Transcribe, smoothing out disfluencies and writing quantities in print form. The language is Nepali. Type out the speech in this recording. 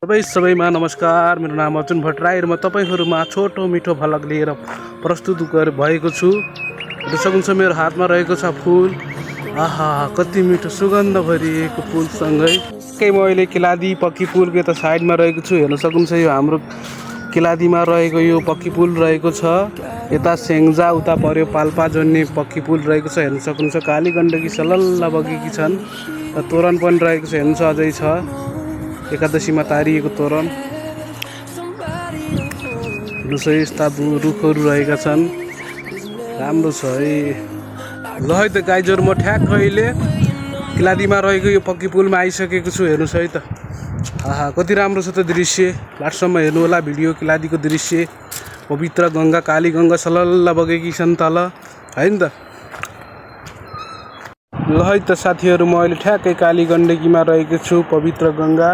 सबैमा नमस्कार। मेरो नाम अर्जुन भट्टराई र म तपाईहरुमा छोटो मिठो भ्लग लिएर प्रस्तुत भएको छु। हेर्न सक्नुहुन्छ मेरो हातमा रहेको छ फूल। आहा कति मिठो सुगन्ध भरिएको फूलसँगै के म अहिले किलादी पक्की पुलको यता साइडमा रहेको छु। हेर्न सक्नुहुन्छ यो हाम्रो किलादीमा रहेको यो पक्की पुल रहेको छ। यता सेङ्जा उता पर्यो पाल्पा जन्ने पक्की पुल रहेको छ। हेर्न सक्नुहुन्छ काली गण्डकी सलल्ल बगेकी छन् र तोरण पनि रहेको छ। हेर्नु अझै छ एकादशीमा तारिएको तोरण। यस्ता रुखहरू रहेका छन्। राम्रो छ है। ल है त गाइजहरु म ठ्याक्क अहिले किलादीमा रहेको यो पक्की पुलमा आइसकेको छु। हेर्नुस् है त। आहा कति राम्रो छ त दृश्य। लास्टसम्म हेर्नु होला भिडियो। किलादीको दृश्य पवित्र गंगा काली गंगा सलल्ल बगेकी छन् तल हैन त। ल है त साथीहरु म अहिले ठ्याक्कै काली गण्डकीमा रहेको छु पवित्र गंगा।